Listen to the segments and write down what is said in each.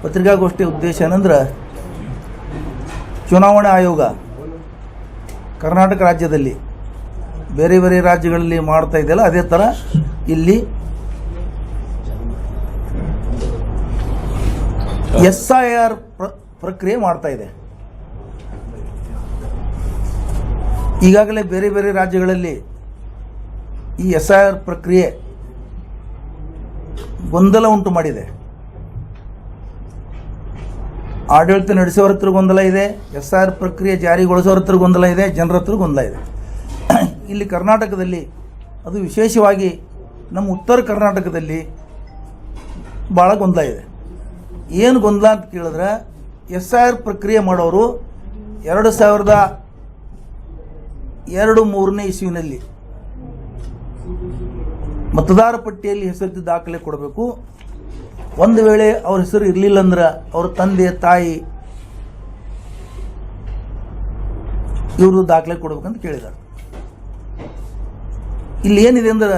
ಪತ್ರಿಕಾಗೋಷ್ಠಿ ಉದ್ದೇಶ ಏನಂದ್ರೆ ಚುನಾವಣಾ ಆಯೋಗ ಕರ್ನಾಟಕ ರಾಜ್ಯದಲ್ಲಿ ಬೇರೆ ಬೇರೆ ರಾಜ್ಯಗಳಲ್ಲಿ ಮಾಡ್ತಾ ಇದೆಯಲ್ಲ ಅದೇ ಥರ ಇಲ್ಲಿ SIR ಪ್ರಕ್ರಿಯೆ ಮಾಡ್ತಾ ಇದೆ. ಈಗಾಗಲೇ ಬೇರೆ ಬೇರೆ ರಾಜ್ಯಗಳಲ್ಲಿ ಈ SIR ಪ್ರಕ್ರಿಯೆ ಗೊಂದಲ ಉಂಟು ಮಾಡಿದೆ. ಆಡಳಿತ ನಡೆಸೋರ ಹತ್ರ ಗೊಂದಲ ಇದೆ, SIR ಪ್ರಕ್ರಿಯೆ ಜಾರಿಗೊಳಿಸೋರ ಹತ್ರ ಗೊಂದಲ ಇದೆ, ಜನರ ಹತ್ರ ಗೊಂದಲ ಇದೆ. ಇಲ್ಲಿ ಕರ್ನಾಟಕದಲ್ಲಿ ಅದು ವಿಶೇಷವಾಗಿ ನಮ್ಮ ಉತ್ತರ ಕರ್ನಾಟಕದಲ್ಲಿ ಭಾಳ ಗೊಂದಲ ಇದೆ. ಏನು ಗೊಂದಲ ಅಂತ ಕೇಳಿದ್ರೆ SIR ಪ್ರಕ್ರಿಯೆ ಮಾಡೋರು 2002-03 ಇಸ್ವಿನಲ್ಲಿ ಮತದಾರ ಪಟ್ಟಿಯಲ್ಲಿ ಹೆಸರು ದಾಖಲೆ ಕೊಡಬೇಕು. ಒಂದು ವೇಳೆ ಅವ್ರ ಹೆಸರು ಇರಲಿಲ್ಲ ಅಂದ್ರೆ ಅವ್ರ ತಂದೆ ತಾಯಿ ಇವ್ರದ್ದು ದಾಖಲೆ ಕೊಡ್ಬೇಕಂತ ಕೇಳಿದ್ದಾರೆ. ಇಲ್ಲಿ ಏನಿದೆ ಅಂದ್ರೆ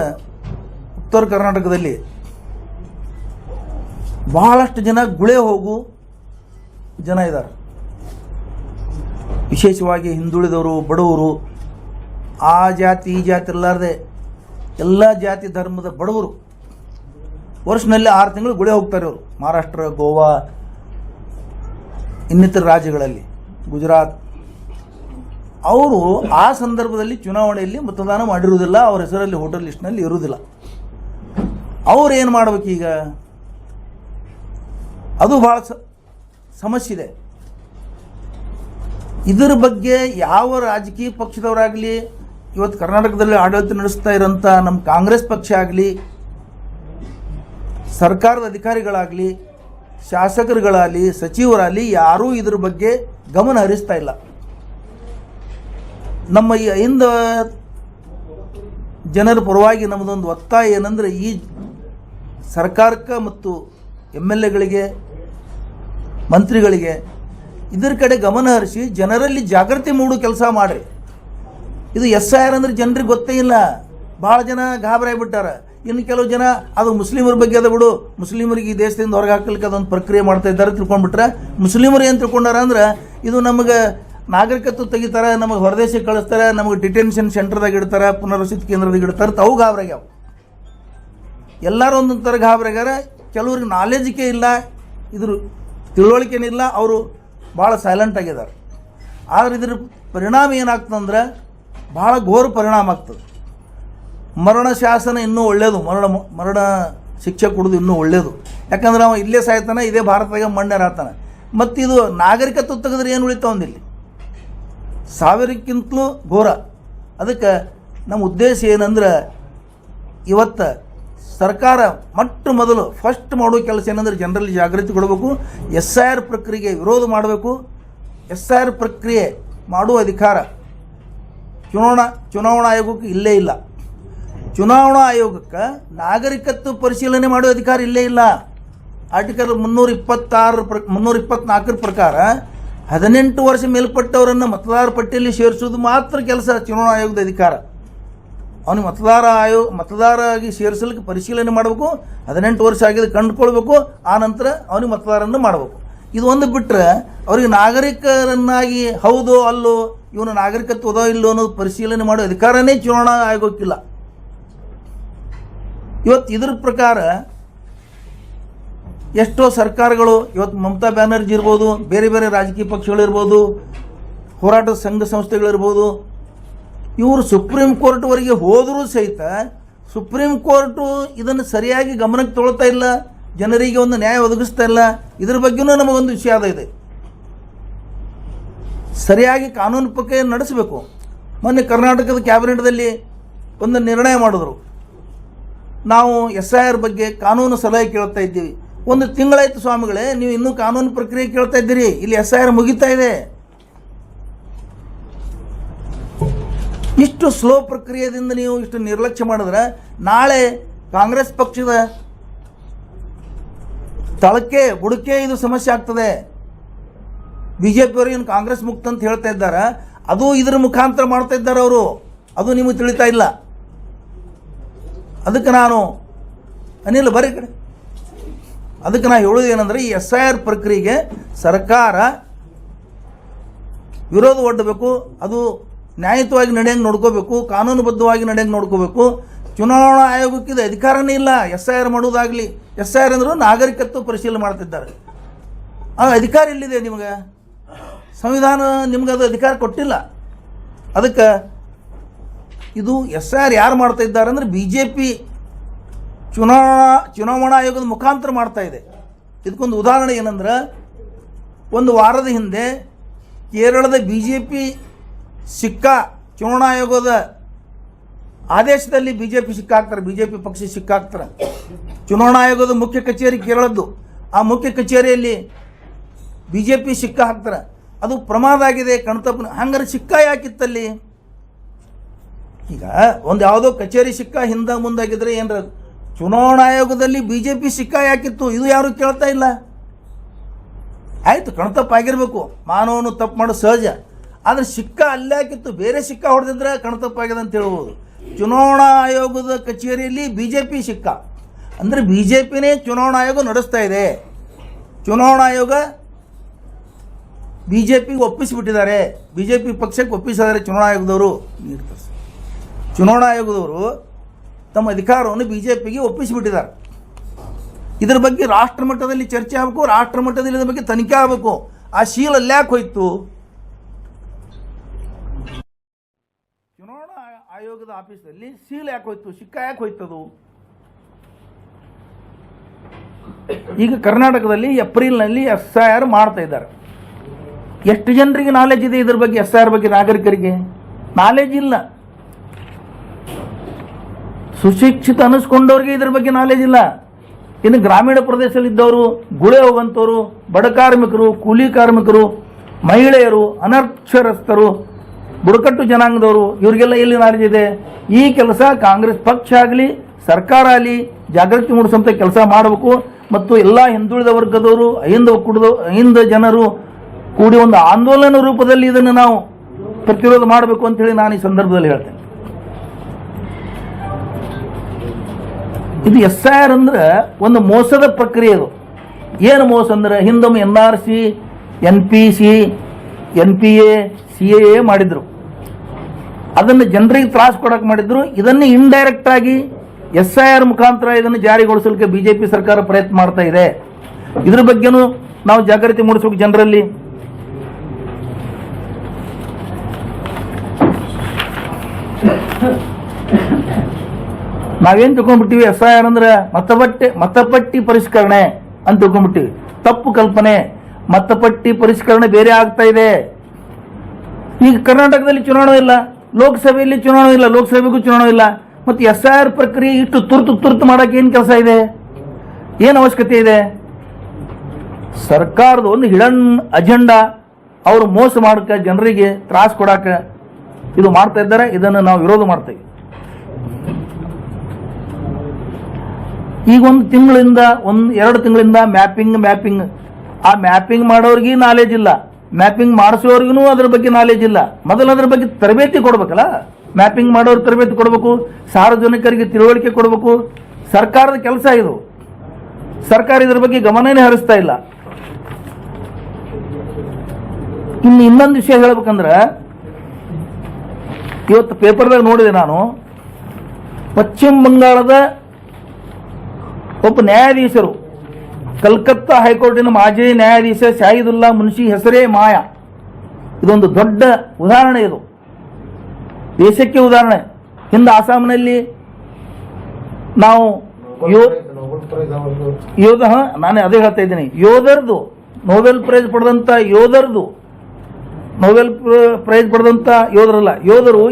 ಉತ್ತರ ಕರ್ನಾಟಕದಲ್ಲಿ ಬಹಳಷ್ಟು ಜನ ಗುಳೆ ಹೋಗು ಜನ ಇದ್ದಾರೆ. ವಿಶೇಷವಾಗಿ ಹಿಂದುಳಿದವರು, ಬಡವರು, ಆ ಜಾತಿ ಈ ಜಾತಿ ಇರಲಾರ್ದೆ ಎಲ್ಲ ಜಾತಿ ಧರ್ಮದ ಬಡವರು ವರ್ಷನಲ್ಲಿ 6 ತಿಂಗಳು ಗುಳೆ ಹೋಗ್ತಾರೆ ಅವರು. ಮಹಾರಾಷ್ಟ್ರ, ಗೋವಾ, ಇನ್ನಿತರ ರಾಜ್ಯಗಳಲ್ಲಿ, ಗುಜರಾತ್. ಅವರು ಆ ಸಂದರ್ಭದಲ್ಲಿ ಚುನಾವಣೆಯಲ್ಲಿ ಮತದಾನ ಮಾಡಿರುವುದಿಲ್ಲ, ಅವರ ಹೆಸರಲ್ಲಿ ವೋಟರ್ ಲಿಸ್ಟ್ನಲ್ಲಿ ಇರುವುದಿಲ್ಲ. ಅವ್ರು ಏನು ಮಾಡ್ಬೇಕು ಈಗ? ಅದು ಭಾಳ ಸಮಸ್ಯೆ ಇದೆ. ಇದರ ಬಗ್ಗೆ ಯಾವ ರಾಜಕೀಯ ಪಕ್ಷದವರಾಗಲಿ, ಇವತ್ತು ಕರ್ನಾಟಕದಲ್ಲಿ ಆಡಳಿತ ನಡೆಸ್ತಾ ಇರೋಂಥ ನಮ್ಮ ಕಾಂಗ್ರೆಸ್ ಪಕ್ಷ ಆಗಲಿ, ಸರ್ಕಾರದ ಅಧಿಕಾರಿಗಳಾಗಲಿ, ಶಾಸಕರುಗಳಾಗಲಿ, ಸಚಿವರಾಗಲಿ ಯಾರೂ ಇದ್ರ ಬಗ್ಗೆ ಗಮನ ಹರಿಸ್ತಾ ಇಲ್ಲ. ನಮ್ಮ ಈ 5 ಜನರ ಪರವಾಗಿ ನಮ್ಮದೊಂದು ಒತ್ತಾಯ ಏನಂದ್ರೆ, ಈ ಸರ್ಕಾರಕ್ಕೆ ಮತ್ತು MLAಗಳಿಗೆ, ಮಂತ್ರಿಗಳಿಗೆ ಇದರ ಕಡೆ ಗಮನ ಹರಿಸಿ ಜನರಲ್ಲಿ ಜಾಗೃತಿ ಮೂಡೋ ಕೆಲಸ ಮಾಡಿರಿ. ಇದು SIR ಅಂದ್ರೆ ಜನರಿಗೆ ಗೊತ್ತೇ ಇಲ್ಲ. ಭಾಳ ಜನ ಗಾಬರಾಗಿಬಿಟ್ಟಾರೆ. ಇನ್ನು ಕೆಲವು ಜನ ಅದು ಮುಸ್ಲಿಮರ ಬಗ್ಗೆ ಅದ ಬಿಡು, ಮುಸ್ಲಿಮರಿಗೆ ಈ ದೇಶದಿಂದ ಹೊರಗೆ ಹಾಕಲಿಕ್ಕೆ ಅದೊಂದು ಪ್ರಕ್ರಿಯೆ ಮಾಡ್ತಾ ಇದ್ದಾರೆ ತಿಳ್ಕೊಂಡ್ಬಿಟ್ರೆ, ಮುಸ್ಲಿಮರು ಏನು ತಿಳ್ಕೊಂಡಾರ ಅಂದ್ರೆ ಇದು ನಮಗೆ ನಾಗರಿಕತ್ವ ತೆಗಿತಾರೆ, ನಮಗೆ ಹೊರದೇಶಕ್ಕೆ ಕಳಿಸ್ತಾರೆ, ನಮಗೆ ಡಿಟೆನ್ಷನ್ ಸೆಂಟರ್ದಾಗ ಇಡ್ತಾರೆ, ಪುನರ್ವಸತಿ ಕೇಂದ್ರದಾಗ ಇಡ್ತಾರೆ. ಅವು ಗಾಬರಾಗ್ಯಾವ. ಎಲ್ಲರೂ ಒಂದೊಂದು ಥರ ಗಾಬರಾಗ್ಯಾರ. ಕೆಲವ್ರಿಗೆ ನಾಲೆಜಿಕೆ ಇಲ್ಲ, ಇದ್ರ ತಿಳುವಳಿಕೆನಿಲ್ಲ, ಅವರು ಭಾಳ ಸೈಲೆಂಟ್ ಆಗಿದ್ದಾರೆ. ಆದರೆ ಇದ್ರ ಪರಿಣಾಮ ಏನಾಗ್ತದಂದ್ರೆ ಭಾಳ ಘೋರ ಪರಿಣಾಮ ಆಗ್ತದೆ. ಮರಣ ಶಾಸನ ಇನ್ನೂ ಒಳ್ಳೆಯದು, ಮರಣ ಶಿಕ್ಷೆ ಕೊಡೋದು ಇನ್ನೂ ಒಳ್ಳೆಯದು. ಯಾಕಂದ್ರೆ ಅವ ಇಲ್ಲೇ ಸಾಯ್ತಾನೆ, ಇದೇ ಭಾರತದಾಗ ಮಣ್ಣೇರಾಗ್ತಾನೆ. ಮತ್ತು ಇದು ನಾಗರಿಕತ್ವ ತೆಗೆದ್ರೆ ಏನು ಉಳಿತಾವಂದಿಲ್ಲಿ? 1000ಕ್ಕಿಂತಲೂ ಘೋರ. ಅದಕ್ಕೆ ನಮ್ಮ ಉದ್ದೇಶ ಏನಂದ್ರೆ, ಇವತ್ತು ಸರ್ಕಾರ ಮೊದಲು ಫಸ್ಟ್ ಮಾಡೋ ಕೆಲಸ ಏನಂದ್ರೆ ಜನರಲ್ಲಿ ಜಾಗೃತಿ ಕೊಡಬೇಕು. SIR ಪ್ರಕ್ರಿಯೆಗೆ ವಿರೋಧ ಮಾಡಬೇಕು. SIR ಪ್ರಕ್ರಿಯೆ ಮಾಡುವ ಅಧಿಕಾರ ಚುನಾವಣಾ ಆಯೋಗಕ್ಕೆ ಇಲ್ಲೇ ಇಲ್ಲ. ಚುನಾವಣಾ ಆಯೋಗಕ್ಕೆ ನಾಗರಿಕತ್ವ ಪರಿಶೀಲನೆ ಮಾಡುವ ಅಧಿಕಾರ ಇಲ್ಲೇ ಇಲ್ಲ. ಆರ್ಟಿಕಲ್ 324 ಪ್ರಕಾರ 18 ವರ್ಷ ಮೇಲ್ಪಟ್ಟವರನ್ನು ಮತದಾರ ಪಟ್ಟಿಯಲ್ಲಿ ಸೇರಿಸುವುದು ಮಾತ್ರ ಕೆಲಸ ಚುನಾವಣಾ ಆಯೋಗದ ಅಧಿಕಾರ. ಅವನಿಗೆ ಮತದಾರ ಆಗಿ ಸೇರಿಸಲಿಕ್ಕೆ ಪರಿಶೀಲನೆ ಮಾಡಬೇಕು. 18 ವರ್ಷ ಆಗಿದೆ ಕಂಡುಕೊಳ್ಬೇಕು. ಆ ನಂತರ ಅವನಿಗೆ ಮತದಾರನ್ನು ಮಾಡಬೇಕು. ಇದು ಒಂದು ಬಿಟ್ಟರೆ ಅವರಿಗೆ ನಾಗರಿಕರನ್ನಾಗಿ ಹೌದೋ ಅಲ್ಲೋ, ಇವನು ನಾಗರಿಕತ್ವದೋ ಇಲ್ಲೋ ಅನ್ನೋದು ಪರಿಶೀಲನೆ ಮಾಡೋ ಅಧಿಕಾರನೇ ಚುನಾವಣಾ ಆಯೋಗಕ್ಕಿಲ್ಲ. ಇವತ್ತು ಇದ್ರ ಪ್ರಕಾರ ಎಷ್ಟೋ ಸರ್ಕಾರಗಳು, ಇವತ್ತು ಮಮತಾ ಬ್ಯಾನರ್ಜಿ ಇರ್ಬೋದು, ಬೇರೆ ಬೇರೆ ರಾಜಕೀಯ ಪಕ್ಷಗಳಿರ್ಬೋದು, ಹೋರಾಟದ ಸಂಘ ಸಂಸ್ಥೆಗಳಿರ್ಬೋದು, ಇವರು ಸುಪ್ರೀಂ ಕೋರ್ಟ್ವರೆಗೆ ಹೋದರೂ ಸಹಿತ ಸುಪ್ರೀಂ ಕೋರ್ಟು ಇದನ್ನು ಸರಿಯಾಗಿ ಗಮನಕ್ಕೆ ತೊಗೊಳ್ತಾ ಇಲ್ಲ, ಜನರಿಗೆ ಒಂದು ನ್ಯಾಯ ಒದಗಿಸ್ತಾ ಇಲ್ಲ. ಇದ್ರ ಬಗ್ಗೆನೂ ನಮಗೊಂದು ವಿಷಾದ ಇದೆ. ಸರಿಯಾಗಿ ಕಾನೂನು ಪ್ರಕ್ರಿಯೆ ನಡೆಸಬೇಕು. ಮೊನ್ನೆ ಕರ್ನಾಟಕದ ಕ್ಯಾಬಿನೆಟ್ದಲ್ಲಿ ಒಂದು ನಿರ್ಣಯ ಮಾಡಿದ್ರು. ನಾವು SIR ಬಗ್ಗೆ ಕಾನೂನು ಸಲಹೆ ಕೇಳ್ತಾ ಇದ್ದೀವಿ. 1 ತಿಂಗಳಾಯ್ತು ಸ್ವಾಮಿಗಳೇ, ನೀವು ಇನ್ನೂ ಕಾನೂನು ಪ್ರಕ್ರಿಯೆ ಕೇಳ್ತಾ ಇದ್ದೀರಿ. ಇಲ್ಲಿ SIR ಮುಗಿತಾ ಇದೆ. ಇಷ್ಟು ಸ್ಲೋ ಪ್ರಕ್ರಿಯೆಯಿಂದ ನೀವು ಇಷ್ಟು ನಿರ್ಲಕ್ಷ್ಯ ಮಾಡಿದ್ರೆ ನಾಳೆ ಕಾಂಗ್ರೆಸ್ ಪಕ್ಷದ ತಳಕ್ಕೆ ಬುಡಕ್ಕೆ ಇದು ಸಮಸ್ಯೆ ಆಗ್ತದೆ. ಬಿಜೆಪಿಯವರು ಏನು ಕಾಂಗ್ರೆಸ್ ಮುಕ್ತ ಅಂತ ಹೇಳ್ತಾ ಇದ್ದಾರೆ, ಅದು ಇದರ ಮುಖಾಂತರ ಮಾಡ್ತಾ ಇದ್ದಾರೆ ಅವರು. ಅದು ನಿಮಗೆ ತಿಳಿತಾ ಇಲ್ಲ. ಅದಕ್ಕೆ ನಾನು ಅನಿಲ್ ಬರೀ ಕಡೆ ಅದಕ್ಕೆ ನಾ ಹೇಳೋದು ಏನಂದರೆ ಈ SIR ಪ್ರಕ್ರಿಯೆಗೆ ಸರ್ಕಾರ ವಿರೋಧ ಒಡ್ಡಬೇಕು, ಅದು ನ್ಯಾಯಯುತವಾಗಿ ನಡೆಯಂಗೆ ನೋಡ್ಕೋಬೇಕು, ಕಾನೂನುಬದ್ಧವಾಗಿ ನಡೆಯಂಗೆ ನೋಡ್ಕೋಬೇಕು. ಚುನಾವಣಾ ಆಯೋಗಕ್ಕೆ ಇದು ಅಧಿಕಾರನೇ ಇಲ್ಲ SIR ಮಾಡೋದಾಗಲಿ. SIR ಅಂದರೂ ನಾಗರಿಕತ್ವ ಪರಿಶೀಲನೆ ಮಾಡ್ತಿದ್ದಾರೆ. ಆ ಅಧಿಕಾರ ಎಲ್ಲಿದೆ ನಿಮಗೆ? ಸಂವಿಧಾನ ನಿಮ್ಗೆ ಅದು ಅಧಿಕಾರ ಕೊಟ್ಟಿಲ್ಲ. ಅದಕ್ಕೆ ಇದು SIR ಯಾರು ಮಾಡ್ತಾ ಇದ್ದಾರೆ ಅಂದರೆ BJP ಚುನಾವಣಾ ಆಯೋಗದ ಮುಖಾಂತರ ಮಾಡ್ತಾ ಇದೆ. ಇದಕ್ಕೊಂದು ಉದಾಹರಣೆ ಏನಂದ್ರೆ, ಒಂದು ವಾರದ ಹಿಂದೆ ಕೇರಳದ BJP ಸಿಕ್ಕಾ ಚುನಾವಣಾ ಆಯೋಗದ ಆದೇಶದಲ್ಲಿ BJP ಸಿಕ್ಕಾಕ್ತಾರೆ, BJP ಪಕ್ಷ ಸಿಕ್ಕಾಕ್ತಾರೆ. ಚುನಾವಣಾ ಆಯೋಗದ ಮುಖ್ಯ ಕಚೇರಿ ಕೇರಳದ್ದು, ಆ ಮುಖ್ಯ ಕಚೇರಿಯಲ್ಲಿ BJP ಸಿಕ್ಕ ಹಾಕ್ತಾರೆ. ಅದು ಪ್ರಮಾದ ಆಗಿದೆ, ಕಣ್ತಪ್ಪನ. ಹಂಗಾರೆ ಸಿಕ್ಕ ಯಾಕಿತ್ತಲ್ಲಿ? ಈಗ ಒಂದು ಯಾವುದೋ ಕಚೇರಿ ಸಿಕ್ಕ ಹಿಂದೆ ಮುಂದಾಗಿದ್ರೆ ಏನ್ರ, ಚುನಾವಣಾ ಆಯೋಗದಲ್ಲಿ BJP ಸಿಕ್ಕ ಯಾಕಿತ್ತು? ಇದು ಯಾರು ಕೇಳ್ತಾ ಇಲ್ಲ. ಆಯಿತು, ಕಣ್ತಪ್ಪ ಆಗಿರಬೇಕು, ಮಾನವನು ತಪ್ಪು ಮಾಡೋ ಸಹಜ. ಆದರೆ ಸಿಕ್ಕ ಅಲ್ಲೇ ಹಾಕಿತ್ತು, ಬೇರೆ ಸಿಕ್ಕ ಹೊಡೆದಿದ್ರೆ ಕಣ್ತಪ್ಪಾಗಿದೆ ಅಂತ ಹೇಳ್ಬೋದು. ಚುನಾವಣಾ ಆಯೋಗದ ಕಚೇರಿಯಲ್ಲಿ BJP ಸಿಕ್ಕ ಅಂದರೆ BJPನೇ ಚುನಾವಣಾ ಆಯೋಗ ನಡೆಸ್ತಾ ಇದೆ. ಚುನಾವಣಾ ಆಯೋಗ BJPಗೆ ಒಪ್ಪಿಸಿಬಿಟ್ಟಿದ್ದಾರೆ, BJP ಪಕ್ಷಕ್ಕೆ ಒಪ್ಪಿಸಿದ್ದಾರೆ ಚುನಾವಣಾ ಆಯೋಗದವರು. ಚುನಾವಣಾ ಆಯೋಗದವರು ತಮ್ಮ ಅಧಿಕಾರವನ್ನು BJPಗೆ ಒಪ್ಪಿಸಿಬಿಟ್ಟಿದ್ದಾರೆ. ಇದರ ಬಗ್ಗೆ ರಾಷ್ಟ್ರ ಮಟ್ಟದಲ್ಲಿ ಚರ್ಚೆ ಆಗಬೇಕು, ರಾಷ್ಟ್ರ ಮಟ್ಟದಲ್ಲಿ ಇದರ ಬಗ್ಗೆ ತನಿಖೆ ಆಗಬೇಕು. ಆ ಶೀಲ ಅಲ್ಲ್ಯಾಕೆ ಹೋಯ್ತು? ಚುನಾವಣಾ ಆಯೋಗದ ಆಫೀಸಲ್ಲಿ ಸೀಲ್ ಯಾಕೆ ಹೋಯ್ತು? ಸಿಕ್ಕ ಯಾಕೆ ಹೋಯ್ತದು? ಈಗ ಕರ್ನಾಟಕದಲ್ಲಿ ಏಪ್ರಿಲ್ನಲ್ಲಿ SIR ಮಾಡ್ತಾ ಇದ್ದಾರೆ. ಎಷ್ಟು ಜನರಿಗೆ ನಾಲೆಜ್ ಇದೆ ಇದ್ರ ಬಗ್ಗೆ? SIR ಬಗ್ಗೆ ನಾಗರಿಕರಿಗೆ ನಾಲೆಜ್ ಇಲ್ಲ. ಸುಶಿಕ್ಷಿತ ಅನ್ನಿಸ್ಕೊಂಡವ್ರಿಗೆ ಇದ್ರ ಬಗ್ಗೆ ನಾಲೆಜ್ ಇಲ್ಲ. ಇನ್ನು ಗ್ರಾಮೀಣ ಪ್ರದೇಶದಲ್ಲಿದ್ದವರು, ಗುಳೆ ಹೋಗುವಂಥವ್ರು, ಬಡ ಕಾರ್ಮಿಕರು, ಕೂಲಿ ಕಾರ್ಮಿಕರು, ಮಹಿಳೆಯರು, ಅನಕ್ಷರಸ್ಥರು, ಬುಡಕಟ್ಟು ಜನಾಂಗದವರು, ಇವರಿಗೆಲ್ಲ ಎಲ್ಲಿ ನಾಲೆಜ್ ಇದೆ? ಈ ಕೆಲಸ ಕಾಂಗ್ರೆಸ್ ಪಕ್ಷ ಆಗಲಿ ಸರ್ಕಾರ ಆಗಲಿ ಜಾಗೃತಿ ಮೂಡಿಸುವಂಥ ಕೆಲಸ ಮಾಡಬೇಕು. ಮತ್ತು ಎಲ್ಲ ಹಿಂದುಳಿದ ವರ್ಗದವರು, ಅಹಿಂದ ಜನರು ಕೂಡಿ ಒಂದು ಆಂದೋಲನ ರೂಪದಲ್ಲಿ ಇದನ್ನು ನಾವು ಪ್ರತಿರೋಧ ಮಾಡಬೇಕು ಅಂತೇಳಿ ನಾನು ಈ ಸಂದರ್ಭದಲ್ಲಿ ಹೇಳ್ತೇನೆ. ಇದು SIR ಅಂದ್ರೆ ಒಂದು ಮೋಸದ ಪ್ರಕ್ರಿಯೆ. ಇದು ಏನು ಮೋಸ ಅಂದ್ರೆ, ಹಿಂದೊಮ್ಮೆ NRC, NPC, NPA, CAA ಮಾಡಿದ್ರು. ಅದನ್ನು ಜನರಿಗೆ ತ್ರಾಸ ಕೊಡಕ್ಕೆ ಮಾಡಿದ್ರು. ಇದನ್ನು ಇಂಡೈರೆಕ್ಟ್ ಆಗಿ SIR ಮುಖಾಂತರ ಇದನ್ನು ಜಾರಿಗೊಳಿಸಲಿಕ್ಕೆ BJP ಸರ್ಕಾರ ಪ್ರಯತ್ನ ಮಾಡ್ತಾ ಇದೆ. ಇದ್ರ ಬಗ್ಗೆನೂ ನಾವು ಜಾಗೃತಿ ಮೂಡಿಸಬೇಕು ಜನರಲ್ಲಿ. ನಾವೇನು ತಿಳ್ಕೊಂಡ್ಬಿಟ್ಟಿವಿ, SIR ಅಂದ್ರೆ ಮತಪಟ್ಟಿ ಪರಿಷ್ಕರಣೆ ಅಂತ ತಿಳ್ಕೊಂಡ್ಬಿಟ್ಟಿವಿ. ತಪ್ಪು ಕಲ್ಪನೆ. ಮತಪಟ್ಟಿ ಪರಿಷ್ಕರಣೆ ಬೇರೆ ಆಗ್ತಾ ಇದೆ. ಈಗ ಕರ್ನಾಟಕದಲ್ಲಿ ಚುನಾವಣೆ ಇಲ್ಲ, ಲೋಕಸಭೆಯಲ್ಲಿ ಚುನಾವಣೆ ಇಲ್ಲ, ಲೋಕಸಭೆಗೂ ಚುನಾವಣೆ ಇಲ್ಲ. ಮತ್ತು SIR ಪ್ರಕ್ರಿಯೆ ಇಷ್ಟು ತುರ್ತು ಮಾಡೋಕೆ ಏನು ಕೆಲಸ ಇದೆ? ಏನು ಅವಶ್ಯಕತೆ ಇದೆ? ಸರ್ಕಾರದ ಒಂದು ಹಿಡನ್ ಅಜೆಂಡಾ, ಅವರು ಮೋಸ ಮಾಡಕ್ಕೆ, ಜನರಿಗೆ ತ್ರಾಸ ಕೊಡಕ್ಕೆ ಇದು ಮಾಡ್ತಾ ಇದ್ದಾರೆ. ಇದನ್ನು ನಾವು ವಿರೋಧ ಮಾಡ್ತೇವೆ. ಈಗ ಒಂದು ತಿಂಗಳಿಂದ, 1-2 ತಿಂಗಳಿಂದ ಮ್ಯಾಪಿಂಗ್ ಆ ಮ್ಯಾಪಿಂಗ್ ಮಾಡೋರಿಗೆ ನಾಲೆಜ್ ಇಲ್ಲ, ಮ್ಯಾಪಿಂಗ್ ಮಾಡಿಸೋರಿಗೂ ಅದ್ರ ಬಗ್ಗೆ ನಾಲೆಜ್ ಇಲ್ಲ. ಮೊದಲು ಅದ್ರ ಬಗ್ಗೆ ತರಬೇತಿ ಕೊಡ್ಬೇಕಲ್ಲ, ಮ್ಯಾಪಿಂಗ್ ಮಾಡೋರು ತರಬೇತಿ ಕೊಡಬೇಕು, ಸಾರ್ವಜನಿಕರಿಗೆ ತಿಳುವಳಿಕೆ ಕೊಡಬೇಕು. ಸರ್ಕಾರದ ಕೆಲಸ ಇದು. ಸರ್ಕಾರ ಇದ್ರ ಬಗ್ಗೆ ಗಮನನೇ ಹರಿಸ್ತಾ ಇಲ್ಲ. ಇನ್ನೊಂದು ವಿಷಯ ಹೇಳ್ಬೇಕಂದ್ರೆ, ಇವತ್ತು ಪೇಪರ್ದಾಗ ನೋಡಿದೆ ನಾನು, ಪಶ್ಚಿಮ ಬಂಗಾಳದ ಒಬ್ಬ ನ್ಯಾಯಾಧೀಶರು, ಕಲ್ಕತ್ತಾ ಹೈಕೋರ್ಟಿನ ಮಾಜಿ ನ್ಯಾಯಾಧೀಶ ಶಾಹಿದುಲ್ಲಾ ಮುನ್ಷಿ ಹೆಸರೇ ಮಾಯಾ. ಇದೊಂದು ದೊಡ್ಡ ಉದಾಹರಣೆ. ಇದು ದೇಶಕ್ಕೆ ಉದಾಹರಣೆ. ಹಿಂದೆ ಆಸಾಂನಲ್ಲಿ ನಾವು ನಾನು ಅದೇ ಹೇಳ್ತಾ ಇದ್ದೀನಿ, ಯೋಧರದು ನೋಬೆಲ್ ಪ್ರೈಸ್ ಪಡೆದಂತ ಯೋಧರು,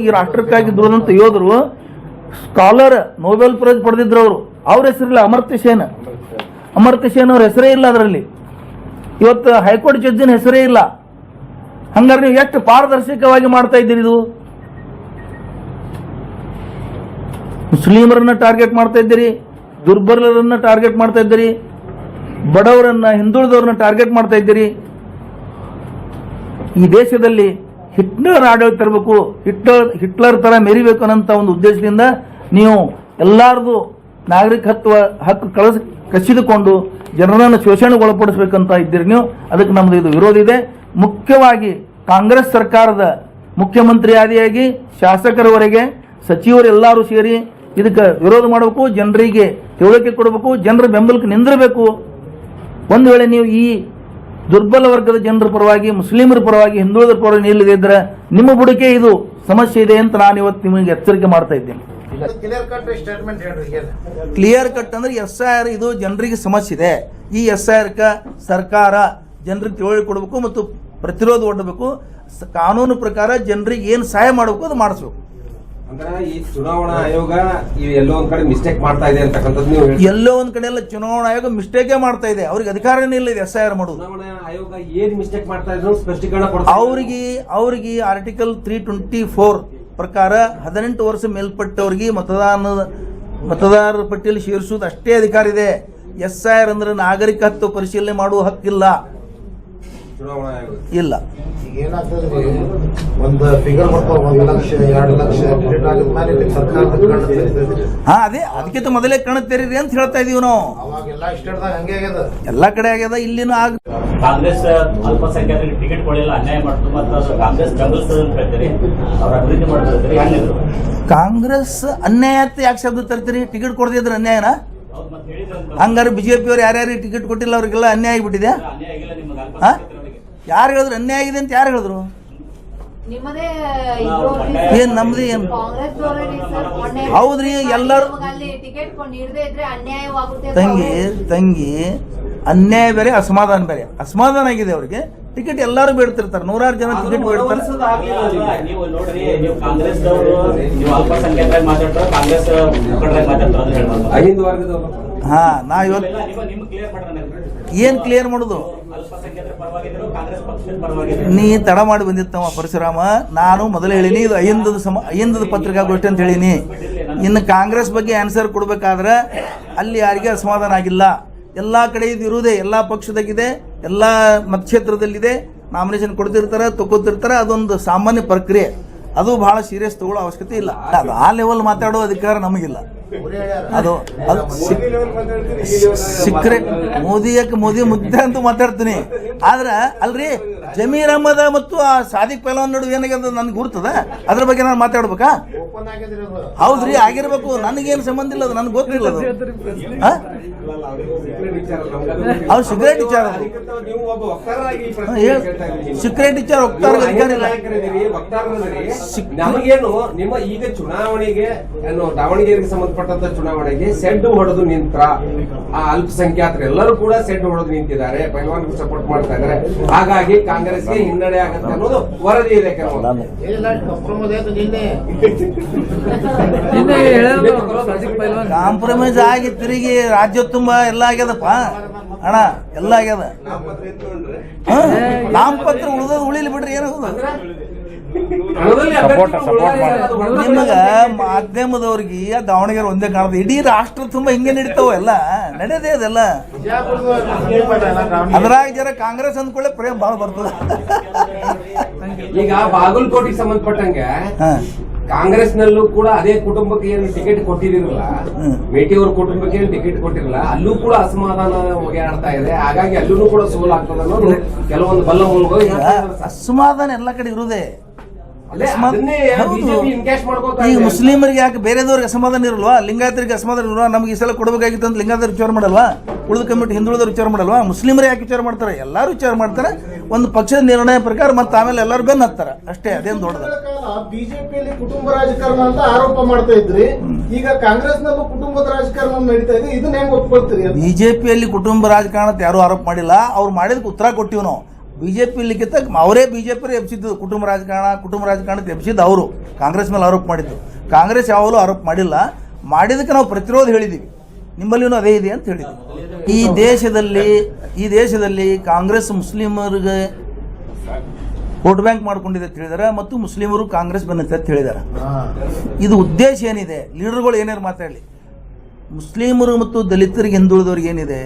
ಈ ರಾಷ್ಟ್ರಕ್ಕಾಗಿ ದುಡಿದಂತ ಯೋಧರು, ಸ್ಕಾಲರ್ ನೋಬೆಲ್ ಪ್ರೈಸ್ ಪಡೆದಿದ್ರು. ಅವ್ರ ಹೆಸರಿಲ್ಲ, ಅಮರ್ತ್ಯ ಸೇನ್ ಅವ್ರ ಹೆಸರೇ ಇಲ್ಲ ಅದರಲ್ಲಿ. ಇವತ್ತು ಹೈಕೋರ್ಟ್ ಜಡ್ಜಿನ ಹೆಸರೇ ಇಲ್ಲ. ಹಂಗಾರೆ ನೀವು ಎಷ್ಟು ಪಾರದರ್ಶಕವಾಗಿ ಮಾಡ್ತಾ ಇದ್ದೀರಿ? ಇದು ಮುಸ್ಲಿಮರನ್ನ ಟಾರ್ಗೆಟ್ ಮಾಡ್ತಾ ಇದ್ದೀರಿ, ದುರ್ಬಲರನ್ನ ಟಾರ್ಗೆಟ್ ಮಾಡ್ತಾ ಇದ್ದೀರಿ, ಬಡವರನ್ನ, ಹಿಂದುಳಿದವ್ರನ್ನ ಟಾರ್ಗೆಟ್ ಮಾಡ್ತಾ ಇದ್ದೀರಿ. ಈ ದೇಶದಲ್ಲಿ ಹಿಟ್ಲರ್ ಆಡಳಿತ ತರಬೇಕು, ಹಿಟ್ಲರ್ ತರ ಮೆರಿಬೇಕು ಅನ್ನೋಂಥ ಒಂದು ಉದ್ದೇಶದಿಂದ ನೀವು ಎಲ್ಲಾರ್ದು ನಾಗರಿಕ ಹಕ್ಕು ಕಸಿದುಕೊಂಡು ಜನರನ್ನು ಶೋಷಣೆಗೆ ಒಳಪಡಿಸಬೇಕಂತ ಇದ್ದೀರಿ ನೀವು. ಅದಕ್ಕೆ ನಮ್ಮದು ಇದು ವಿರೋಧ ಇದೆ. ಮುಖ್ಯವಾಗಿ ಕಾಂಗ್ರೆಸ್ ಸರ್ಕಾರದ ಮುಖ್ಯಮಂತ್ರಿ ಆದಿಯಾಗಿ ಶಾಸಕರವರೆಗೆ ಸಚಿವರೆಲ್ಲರೂ ಸೇರಿ ಇದಕ್ಕೆ ವಿರೋಧ ಮಾಡಬೇಕು, ಜನರಿಗೆ ತಿಳುವಳಿಕೆ ಕೊಡಬೇಕು, ಜನರ ಬೆಂಬಲಕ್ಕೆ ನಿಂದಿರಬೇಕು. ಒಂದು ವೇಳೆ ನೀವು ಈ ದುರ್ಬಲ ವರ್ಗದ ಜನರ ಪರವಾಗಿ, ಮುಸ್ಲಿಮರ ಪರವಾಗಿ, ಹಿಂದುಳಿದರ ಪರವಾಗಿ ನಿಲ್ಲದೇ ಇದ್ರೆ ನಿಮ್ಮ ಬುಡಕೆ ಇದು ಸಮಸ್ಯೆ ಇದೆ ಅಂತ ನಾನು ಇವತ್ತು ನಿಮಗೆ ಎಚ್ಚರಿಕೆ ಮಾಡ್ತಾ ಇದ್ದೇನೆ. ಕ್ಲಿಯರ್ ಕಟ್ ಅಂದ್ರೆ SIR ಇದು ಜನರಿಗೆ ಸಮಸ್ಯೆ ಇದೆ. ಈ SIR ಸರ್ಕಾರ ಜನರಿಗೆ ತಿಳುವಳಿಕೆ ಕೊಡಬೇಕು ಮತ್ತು ಪ್ರತಿರೋಧ ಒಡ್ಡಬೇಕು. ಕಾನೂನು ಪ್ರಕಾರ ಜನರಿಗೆ ಏನು ಸಹಾಯ ಮಾಡಬೇಕು ಅದು ಮಾಡಿಸ್ಬೇಕು. ಅಂದ್ರೆ ಈ ಚುನಾವಣಾ ಆಯೋಗ ಎಲ್ಲೋ ಒಂದ್ ಕಡೆ ಮಿಸ್ಟೇಕ್ ಮಾಡ್ತಾ ಇದೆ ಅಂತಕ್ಕಂಥದ್ದು ನೀವು ಎಲ್ಲೋ ಒಂದ್ ಕಡೆ ಎಲ್ಲ ಚುನಾವಣಾ ಆಯೋಗ ಮಿಸ್ಟೇಕೇ ಮಾಡ್ತಾ ಇದೆ. ಅವ್ರಿಗೆ ಅಧಿಕಾರನೇ ಇಲ್ಲ ಇದೆ SIR ಮಾಡೋದು. ಚುನಾವಣಾ ಆಯೋಗ ಏನ್ ಮಿಸ್ಟೇಕ್ ಮಾಡ್ತಾ ಇದ್ರು ಸ್ಪಷ್ಟೀಕರಣ ಕೊಡ್ತಾರೆ. ಅವ್ರಿಗೆ ಆರ್ಟಿಕಲ್ 324 ಪ್ರಕಾರ 18 ವರ್ಷ ಮೇಲ್ಪಟ್ಟವ್ರಿಗೆ ಮತದಾರರ ಪಟ್ಟಿಯಲ್ಲಿ ಸೇರಿಸುವುದು ಅಷ್ಟೇ ಅಧಿಕಾರ ಇದೆ. SIR ಅಂದ್ರೆ ನಾಗರಿಕತ್ವ ಪರಿಶೀಲನೆ ಮಾಡುವ ಹಕ್ಕಿಲ್ಲ, ಚುನಾವಣಾ ಆಯೋಗ ಇಲ್ಲ. ಈಗ ಏನಾಗ್ತದೆ, ಒಂದು ಫಿಗರ್ ಬರ್ತಾವ, 1 ಲಕ್ಷ 2 ಲಕ್ಷ ಅದೇ ಅದಕ್ಕಿಂತ ಮೊದಲೇ ಕಣ ತೆರೀರಿ ಅಂತ ಹೇಳ್ತಾ ಇದೀವಿ ನಾವು. ಅವಾಗೆಲ್ಲ ಸ್ಟೇಟ್ದಾಗ ಹಂಗೆ ಆಗ್ಯದ, ಎಲ್ಲಾ ಕಡೆ ಆಗ್ಯದ. ಇಲ್ಲಿನೂ ಕಾಂಗ್ರೆಸ್ ಅಲ್ಪಸಂಖ್ಯಾತರಿಗೆ ಟಿಕೆಟ್ ಕೊಡಲಿಲ್ಲ, ಅನ್ಯಾಯ ಮಾಡ್ತು ಮತ್ತು ಕಾಂಗ್ರೆಸ್ ಹೇಳ್ತೀರಿ, ಅವ್ರ ಅಭಿವೃದ್ಧಿ ಮಾಡ್ತಾರೆ. ಕಾಂಗ್ರೆಸ್ ಅನ್ಯಾಯ ಅಂತ ಯಾಕೆ ಶಬ್ದ ತರ್ತೀರಿ? ಟಿಕೆಟ್ ಕೊಡದೇ ಇದ್ರೆ ಅನ್ಯಾಯನ? ಹಂಗಾರೆ BJP ಅವ್ರು ಯಾರ್ಯಾರಿಗೆ ಟಿಕೆಟ್ ಕೊಟ್ಟಿಲ್ಲ ಅವ್ರಿಗೆಲ್ಲ ಅನ್ಯಾಯ ಆಗಿಬಿಟ್ಟಿದೆ. ಯಾರು ಹೇಳಿದ್ರು ಅನ್ಯಾಯ ಆಗಿದೆ ಅಂತ? ಯಾರು ಹೇಳಿದ್ರು? ಏನ್ ನಮ್ದು ಏನು? ಹೌದ್ರಿ, ಎಲ್ಲರೂ ತಂಗಿ ಅನ್ಯಾಯ ಬೇರೆ, ಅಸಮಾಧಾನ ಬೇರೆ. ಅಸಮಾಧಾನ ಆಗಿದೆ ಅವ್ರಿಗೆ. ಟಿಕೆಟ್ ಎಲ್ಲರೂ ಬೇಡ್ತಿರ್ತಾರೆ, 100 ಜನ ಟಿಕೆಟ್ ಬೇಡ್ತಾರೆ. ನೀವು ನೋಡ್ರಿ, ನೀವು ಕಾಂಗ್ರೆಸ್ ನೀವು ಅಲ್ಪಸಂಖ್ಯಾತರಾಗಿ ಮಾತಾಡ್ತಾರೆ, ಕಾಂಗ್ರೆಸ್ ಮುಖಂಡರಾಗಿ ಮಾತಾಡ್ತಾರೆ. ಹಾ, ನಾ ಇವತ್ತು ಏನ್ ಕ್ಲಿಯರ್ ಮಾಡುದು? ನೀ ತಡ ಮಾಡಿ ಬಂದಿತ್ತವ ಪರಶುರಾಮ. ನಾನು ಮೊದಲೇ ಹೇಳಿನಿ, ಇದು ಅಹಿಂದದ ಪತ್ರಿಕಾಗೋಷ್ಠಿ ಅಂತ ಹೇಳಿನಿ. ಇನ್ನು ಕಾಂಗ್ರೆಸ್ ಬಗ್ಗೆ ಆನ್ಸರ್ ಕೊಡ್ಬೇಕಾದ್ರೆ ಅಲ್ಲಿ ಯಾರಿಗೆ ಅಸಮಾಧಾನ ಆಗಿಲ್ಲ. ಎಲ್ಲ ಕಡೆ ಇದು ಇರುವುದೇ, ಎಲ್ಲ ಪಕ್ಷದಾಗಿದೆ, ಎಲ್ಲ ಮತಕ್ಷೇತ್ರದಲ್ಲಿದೆ. ನಾಮಿನೇಷನ್ ಕೊಡ್ತಿರ್ತಾರೆ, ತಗೋತಿರ್ತಾರೆ. ಅದೊಂದು ಸಾಮಾನ್ಯ ಪ್ರಕ್ರಿಯೆ. ಅದು ಬಹಳ ಸೀರಿಯಸ್ ತಗೊಳ್ಳೋ ಅವಶ್ಯಕತೆ ಇಲ್ಲ. ಅದು ಆ ಲೆವೆಲ್ ಮಾತಾಡೋ ಅಧಿಕಾರ ನಮಗಿಲ್ಲ. ಅದು ಸಿಕ್ಕರೆ ಮೋದಿ ಮುದ್ದೆ ಅಂತೂ ಮಾತಾಡ್ತೀನಿ. ಆದ್ರೆ ಅಲ್ರಿ, ಜಮೀರ್ ಅಹಮದ್ ಮತ್ತು ಆ ಸಾದಿಕ್ ಪೈಲ್ವಾನ್ ನಡುವೆ ಏನಾಗ್ಯದ ನನ್ಗೆ ಗುರ್ತದ? ಅದ್ರ ಬಗ್ಗೆ ನಾನು ಮಾತಾಡ್ಬೇಕಾ? ಹೌದ್ರಿ, ಆಗಿರ್ಬೇಕು. ನನಗೇನು ಸಂಬಂಧ ಇಲ್ಲ, ಅದು ನನ್ಗೆ ಗೊತ್ತಿಲ್ಲ. ಅವ್ರು ಸಿಗರೇಟ್ ವಿಚಾರ, ಸಿಗರೇಟ್ ವಿಚಾರ ಹೋಗ್ತಾರ ಅಧಿಕಾರ ಇಲ್ಲ. ನಮಗೇನು ನಿಮ್ಮ ಈಗ ಚುನಾವಣೆಗೆ ದಾವಣಗೆರೆಗೆ ಸಂಬಂಧಪಟ್ಟಂತ ಚುನಾವಣೆಗೆ ಸೆಡ್ ಹೊಡೆದು ನಿಂತ್ರ ಆ ಅಲ್ಪಸಂಖ್ಯಾತರು ಎಲ್ಲರೂ ಕೂಡ ಸೆಡ್ ಹೊಡೆದು ನಿಂತಿದ್ದಾರೆ, ಪೈಲ್ವಾನ್ಗೆ ಸಪೋರ್ಟ್ ಮಾಡ್ತಾ ಇದ್ದಾರೆ. ಹಾಗಾಗಿ ಕಾಂಗ್ರೆಸ್ಗೆ ಹಿನ್ನಡೆ ಆಗುತ್ತೆ ಅನ್ನೋದು ವರದಿ ಇದೆ. ಕಾಂಪ್ರಮೈಸ್ ಆಗಿ ತಿರುಗಿ ರಾಜ್ಯ ತುಂಬಾ ಎಲ್ಲ ಆಗ್ಯದಪ್ಪ ಅಣ್ಣ, ಎಲ್ಲ ಆಗ್ಯದ. ನಾಮಪತ್ರ ಉಳಿದೋದು ಉಳಿಲಿ ಬಿಡ್ರಿ, ಏನಾಗೋದು? ನಿಮಗ ಮಾಧ್ಯಮದವ್ರಿಗೆ ದಾವಣಗೆರೆ ಒಂದೇ ಕಾಣದ, ಇಡೀ ರಾಷ್ಟ್ರ ತುಂಬಾ ಹಿಂಗೆ ನಡೀತಾವ, ಎಲ್ಲ ನಡೆಯದೇ ಅದೆಲ್ಲ. ಅದ್ರಾಗ ಜರ ಕಾಂಗ್ರೆಸ್ ಅಂದ್ಕೊಳ್ಳೆ ಪ್ರೇಮ್ ಭಾಳ ಬರ್ತದ. ಈಗ ಬಾಗಲಕೋಟೆಗೆ ಸಂಬಂಧಪಟ್ಟಂಗೆ ಕಾಂಗ್ರೆಸ್ನಲ್ಲೂ ಕೂಡ ಅದೇ ಕುಟುಂಬಕ್ಕೆ ಏನು ಟಿಕೆಟ್ ಕೊಟ್ಟಿದಿರಲ್ಲ, ಮೇಟಿ ಅವ್ರ ಕುಟುಂಬಕ್ಕೆ ಏನು ಟಿಕೆಟ್ ಕೊಟ್ಟಿರಲ್ಲ, ಅಲ್ಲೂ ಕೂಡ ಅಸಮಾಧಾನ ಒಗೆಯಾಡ್ತಾ ಇದೆ. ಹಾಗಾಗಿ ಅಲ್ಲೂ ಕೂಡ ಸೋಲಾಗ್ತದೆ ಅನ್ನೋದು ಕೆಲವೊಂದು ಬಲ್ಲ ಮೂಲಗಳು. ಅಸಮಾಧಾನ ಎಲ್ಲ ಕಡೆ ಇರುವುದೇ. ಈಗ ಮುಸ್ಲಿಮರಿಗೆ ಯಾಕೆ ಬೇರೆದವ್ರಿಗೆ ಅಸಮಾಧಾನ ಇರಲ್ವಾ? ಲಿಂಗಾಯತರಿಗೆ ಅಸಮಾಧಾನ ಇಲ್ವಾ? ನಮ್ಗೆ ಈ ಸಲ ಕೊಡಬೇಕಾಗಿತ್ತು ಅಂತ ಲಿಂಗಾಯತರು ವಿಚಾರ ಮಾಡಲ್ವಾ? ಉಳಿದ ಕಮಿಟಿ ಹಿಂದುಳಿದವ್ರು ವಿಚಾರ ಮಾಡಲ್ವಾ? ಮುಸ್ಲಿಮರು ಯಾಕೆ ವಿಚಾರ ಮಾಡ್ತಾರೆ? ಎಲ್ಲರೂ ವಿಚಾರ ಮಾಡ್ತಾರೆ. ಒಂದು ಪಕ್ಷದ ನಿರ್ಣಯ ಪ್ರಕಾರ ಮತ್ತೆ ಆಮೇಲೆ ಎಲ್ಲರೂ ಬೆನ್ನ ಹತ್ತಾರೆ ಅಷ್ಟೇ. ಅದೇನು ದೊಡ್ಡದು. ಬಿಜೆಪಿಯಲ್ಲಿ ಕುಟುಂಬ ರಾಜಕಾರಣ ಅಂತ ಆರೋಪ ಮಾಡ್ತಾ ಇದ್ರಿ, ಈಗ ಕಾಂಗ್ರೆಸ್ನಲ್ಲೂ ಕುಟುಂಬದ ರಾಜಕಾರಣ ನಡೀತಾ ಇದೆ. ಇದನ್ನ ಹೆಂಗ್ ಒಪ್ಕೊಳ್ತೀರಿ? ಬಿಜೆಪಿಯಲ್ಲಿ ಕುಟುಂಬ ರಾಜಕಾರಣ ಅಂತ ಯಾರು ಆರೋಪ ಮಾಡಿಲ್ಲ. ಅವ್ರು ಮಾಡಿದಕ್ಕೆ ಉತ್ತರ ಕೊಟ್ಟಿವಿ ನಾವು. ಬಿಜೆಪಿ ಲಿಖಿತ ಅವರೇ ಬಿಜೆಪಿ ಎಬ್ಸಿದ್ದು ಕುಟುಂಬ ರಾಜಕಾರಣ ಎಬ್ಸಿದ್ದು ಅವರು. ಕಾಂಗ್ರೆಸ್ ಮೇಲೆ ಆರೋಪ ಮಾಡಿದ್ದು. ಕಾಂಗ್ರೆಸ್ ಯಾವಾಗಲೂ ಆರೋಪ ಮಾಡಿಲ್ಲ. ಮಾಡಿದಕ್ಕೆ ನಾವು ಪ್ರತಿರೋಧ ಹೇಳಿದ್ದೀವಿ. ನಿಮ್ಮಲ್ಲಿನೂ ಅದೇ ಇದೆ ಅಂತ ಹೇಳಿದ್ವಿ. ಈ ದೇಶದಲ್ಲಿ ಕಾಂಗ್ರೆಸ್ ಮುಸ್ಲಿಮರಿಗೆ ವೋಟ್ ಬ್ಯಾಂಕ್ ಮಾಡ್ಕೊಂಡಿದೆ ಅಂತ ಹೇಳಿದಾರೆ, ಮತ್ತು ಮುಸ್ಲಿಮರು ಕಾಂಗ್ರೆಸ್ ಬಂದಿದೆ ಅಂತ ಹೇಳಿದಾರೆ. ಇದು ಉದ್ದೇಶ ಏನಿದೆ? ಲೀಡರ್ಗಳು ಏನೇನು ಮಾತಾಡಲಿ, ಮುಸ್ಲಿಮರು ಮತ್ತು ದಲಿತರಿಗೆ, ಹಿಂದುಳಿದವ್ರಿಗೆ ಏನಿದೆ,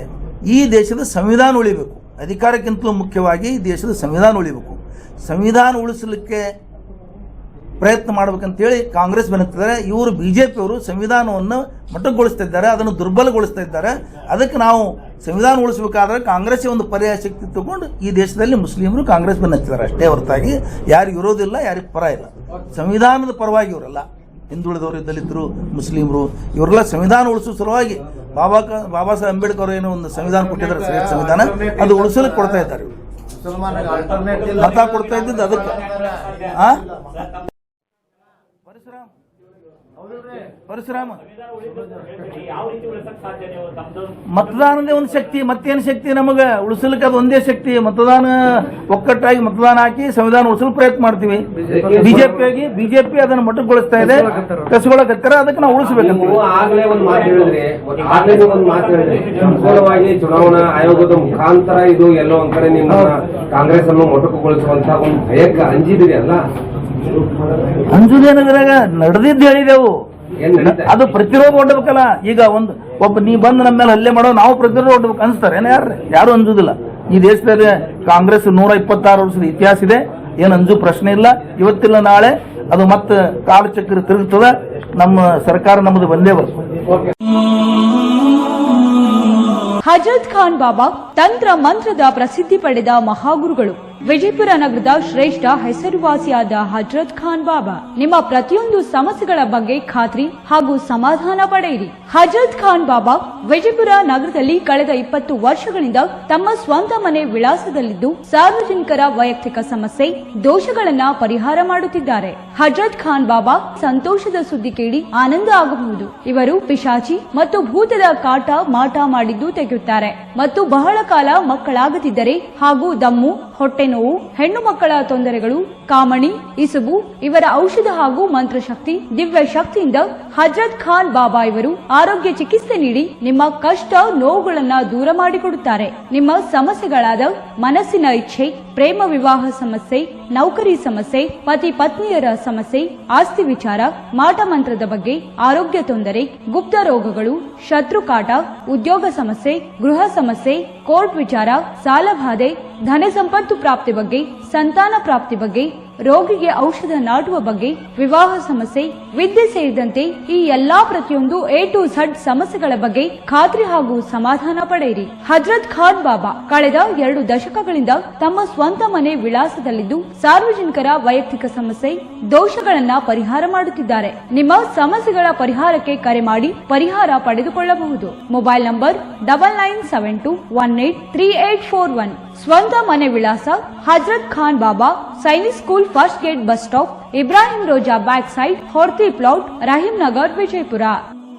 ಈ ದೇಶದ ಸಂವಿಧಾನ ಉಳಿಬೇಕು. ಅಧಿಕಾರಕ್ಕಿಂತಲೂ ಮುಖ್ಯವಾಗಿ ದೇಶದ ಸಂವಿಧಾನ ಉಳಿಬೇಕು. ಸಂವಿಧಾನ ಉಳಿಸಲಿಕ್ಕೆ ಪ್ರಯತ್ನ ಮಾಡ್ಬೇಕಂತೇಳಿ ಕಾಂಗ್ರೆಸ್ ಬೆನ್ನತ್ತಿದ್ದಾರೆ. ಇವರು ಬಿಜೆಪಿಯವರು ಸಂವಿಧಾನವನ್ನು ಮೊಟಕುಗೊಳಿಸ್ತಾ ಇದ್ದಾರೆ, ಅದನ್ನು ದುರ್ಬಲಗೊಳಿಸ್ತಾ ಇದ್ದಾರೆ. ಅದಕ್ಕೆ ನಾವು ಸಂವಿಧಾನ ಉಳಿಸಬೇಕಾದ್ರೆ ಕಾಂಗ್ರೆಸ್ ಒಂದು ಪರ್ಯಾಯ ಶಕ್ತಿ ತಗೊಂಡು ಈ ದೇಶದಲ್ಲಿ ಮುಸ್ಲಿಮರು ಕಾಂಗ್ರೆಸ್ ಬೆನ್ನತ್ತಿದ್ದಾರೆ ಅಷ್ಟೇ ಹೊರತಾಗಿ ಯಾರಿಗೆ ವಿರೋಧಿಲ್ಲ, ಯಾರಿಗೆ ಪರ ಇಲ್ಲ. ಸಂವಿಧಾನದ ಪರವಾಗಿ ಇವರೆಲ್ಲ ಹಿಂದುಳಿದವರು, ದಲಿತರು, ಮುಸ್ಲಿಮರು ಇವರೆಲ್ಲ ಸಂವಿಧಾನ ಉಳಿಸುವ ಸಲುವಾಗಿ ಬಾಬಾ ಸಾಹೇಬ್ ಅಂಬೇಡ್ಕರ್ ಏನೋ ಒಂದು ಸಂವಿಧಾನ ಕೊಟ್ಟಿದ್ದಾರೆ, ಶ್ರೇಷ್ಠ ಸಂವಿಧಾನ, ಅದು ಉಳಿಸಲು ಕೊಡ್ತಾ ಇದ್ದಾರೆ. ಮತ ಕೊಡ್ತಾ ಇದ್ದಿದ್ದು ಅದಕ್ಕೆ. ಪರಶುರಾಮ ಯಾವ ರೀತಿ ಉಳಿಸಕ್ ಸಾಧ್ಯ ನೀವು ತಮ್ದು? ಮತದಾನದೇ ಒಂದು ಶಕ್ತಿ, ಮತ್ತೇನು ಶಕ್ತಿ ನಮಗೆ ಉಳಿಸಲಿಕ್ಕೆ? ಅದು ಒಂದೇ ಶಕ್ತಿ. ಮತದಾನ ಒಕ್ಕಟ್ಟಾಗಿ ಮತದಾನ ಹಾಕಿ ಸಂವಿಧಾನ ಉಳಿಸಲು ಪ್ರಯತ್ನ ಮಾಡ್ತೀವಿ. ಬಿಜೆಪಿ ಅದನ್ನು ಮೊಟಕುಗೊಳಿಸ್ತಾ ಇದೆ, ಕಸಗೊಳಕತ್ತಾರ, ಅದಕ್ಕೆ ನಾವು ಉಳಿಸಬೇಕಂತ. ಆಗ್ಲೇ ಒಂದು ಮಾತು ಹೇಳಿದ್ರಿ, ಸಂಪೂರ್ಣವಾಗಿ ಚುನಾವಣಾ ಆಯೋಗದ ಮುಖಾಂತರ ಇದು ಎಲ್ಲೋ ಒಂದ್ ಕಡೆ ನಿಮ್ಮ ಕಾಂಗ್ರೆಸ್ ಅನ್ನು ಮೊಟಕುಗೊಳಿಸುವಂತ ಒಂದು ಭಯಕ್ಕೆ ಅಂಜಿದಿರಿ ಅಲ್ಲ? ಅಂಜುದೇನದ್ರಾಗ ನಡೆದಿದ್ದು ಹೇಳಿದೆವು, ಅದು ಪ್ರತಿರೋಧ ಒಡ್ಡಬೇಕಲ್ಲ. ಈಗ ಒಬ್ಬ ನೀ ಬಂದು ನಮ್ಮ ಮೇಲೆ ಹಲ್ಲೆ ಮಾಡೋ ನಾವು ಪ್ರತಿರೋಧ ಒಡ್ಬೇಕು ಅನ್ಸ್ತಾರೆ ಯಾರು ಅಂಜುದಿಲ್ಲ. ಈ ದೇಶದಲ್ಲಿ ಕಾಂಗ್ರೆಸ್ 126 ವರ್ಷದ ಇತಿಹಾಸ ಇದೆ, ಏನು ಅಂಜು ಪ್ರಶ್ನೆ ಇಲ್ಲ. ಇವತ್ತಿಲ್ಲ ನಾಳೆ ಅದು ಮತ್ತೆ ಕಾಲಚಕ್ರ ತಿರುಗುತ್ತದೆ. ನಮ್ಮ ಸರ್ಕಾರ ನಮ್ಮದು ಬಂದೇ ಬರ್ತದೆ. ಹಜರತ್ ಖಾನ್ ಬಾಬಾ ತಂತ್ರ ಮಂತ್ರದ ಪ್ರಸಿದ್ಧಿ ಪಡೆದ ಮಹಾಗುರುಗಳು. ವಿಜಯಪುರ ನಗರದ ಶ್ರೇಷ್ಠ ಹೆಸರುವಾಸಿಯಾದ ಹಜರತ್ ಖಾನ್ ಬಾಬಾ ನಿಮ್ಮ ಪ್ರತಿಯೊಂದು ಸಮಸ್ಯೆಗಳ ಬಗ್ಗೆ ಖಾತ್ರಿ ಹಾಗೂ ಸಮಾಧಾನ ಪಡೆಯಿರಿ. ಹಜರತ್ ಖಾನ್ ಬಾಬಾ ವಿಜಯಪುರ ನಗರದಲ್ಲಿ ಕಳೆದ 20 ವರ್ಷಗಳಿಂದ ತಮ್ಮ ಸ್ವಂತ ಮನೆ ವಿಳಾಸದಲ್ಲಿದ್ದು ಸಾರ್ವಜನಿಕರ ವೈಯಕ್ತಿಕ ಸಮಸ್ಯೆ ದೋಷಗಳನ್ನ ಪರಿಹಾರ ಮಾಡುತ್ತಿದ್ದಾರೆ. ಹಜರತ್ ಖಾನ್ ಬಾಬಾ ಸಂತೋಷದ ಸುದ್ದಿ ಕೇಳಿ ಆನಂದ ಆಗಬಹುದು. ಇವರು ಪಿಶಾಚಿ ಮತ್ತು ಭೂತದ ಕಾಟ ಮಾಟ ಮಾಡಿದ್ದು ತೆಗೆಯುತ್ತಾರೆ ಮತ್ತು ಬಹಳ ಕಾಲ ಮಕ್ಕಳಾಗದಿದ್ದರೆ ಹಾಗೂ ದಮ್ಮು, ಹೊಟ್ಟೆ ನೋವು, ಹೆಣ್ಣು ಮಕ್ಕಳ ತೊಂದರೆಗಳು, ಕಾಮಣಿ, ಇಸುಬು ಇವರ ಔಷಧ ಹಾಗೂ ಮಂತ್ರಶಕ್ತಿ, ದಿವ್ಯ ಶಕ್ತಿಯಿಂದ ಹಜರತ್ ಖಾನ್ ಬಾಬಾ ಇವರು ಆರೋಗ್ಯ ಚಿಕಿತ್ಸೆ ನೀಡಿ ನಿಮ್ಮ ಕಷ್ಟ ನೋವುಗಳನ್ನ ದೂರ ಮಾಡಿಕೊಡುತ್ತಾರೆ. ನಿಮ್ಮ ಸಮಸ್ಯೆಗಳಾದ ಮನಸ್ಸಿನ ಇಚ್ಛೆ, ಪ್ರೇಮ ವಿವಾಹ ಸಮಸ್ಯೆ, ನೌಕರಿ ಸಮಸ್ಯೆ, ಪತಿ ಪತ್ನಿಯರ ಸಮಸ್ಯೆ, ಆಸ್ತಿ ವಿಚಾರ, ಮಾಟ ಮಂತ್ರದ ಬಗ್ಗೆ, ಆರೋಗ್ಯ ತೊಂದರೆ, ಗುಪ್ತ ರೋಗಗಳು, ಶತ್ರುಕಾಟ, ಉದ್ಯೋಗ ಸಮಸ್ಯೆ, ಗೃಹ ಸಮಸ್ಯೆ, ಕೋರ್ಟ್ ವಿಚಾರ, ಸಾಲಬಾಧೆ, ಧನ ಸಂಪತ್ತು ಪ್ರಾಪ್ತಿ ಬಗ್ಗೆ, ಸಂತಾನ ಪ್ರಾಪ್ತಿ ಬಗ್ಗೆ, ರೋಗಿಗೆ ಔಷಧ ನಾಟುವ ಬಗ್ಗೆ, ವಿವಾಹ ಸಮಸ್ಯೆ, ವಿದ್ಯೆ ಸೇರಿದಂತೆ ಈ ಎಲ್ಲಾ ಪ್ರತಿಯೊಂದು A to Z ಸಮಸ್ಯೆಗಳ ಬಗ್ಗೆ ಖಾತ್ರಿ ಹಾಗೂ ಸಮಾಧಾನ ಪಡೆಯಿರಿ. ಹಜರತ್ ಖಾನ್ ಬಾಬಾ ಕಳೆದ 2 ದಶಕಗಳಿಂದ ತಮ್ಮ ಸ್ವಂತ ಮನೆ ವಿಳಾಸದಲ್ಲಿದ್ದು ಸಾರ್ವಜನಿಕರ ವೈಯಕ್ತಿಕ ಸಮಸ್ಯೆ ದೋಷಗಳನ್ನ ಪರಿಹಾರ ಮಾಡುತ್ತಿದ್ದಾರೆ. ನಿಮ್ಮ ಸಮಸ್ಯೆಗಳ ಪರಿಹಾರಕ್ಕೆ ಕರೆ ಮಾಡಿ ಪರಿಹಾರ ಪಡೆದುಕೊಳ್ಳಬಹುದು. Mobile number 9972183841. ಸ್ವಂತ ಮನೆ ವಿಳಾಸ Hazrat Khan Baba, Sainik school, first gate, bus stop, Ibrahim Roza back side, Horti plot, Rahim Nagar, Vijayapura.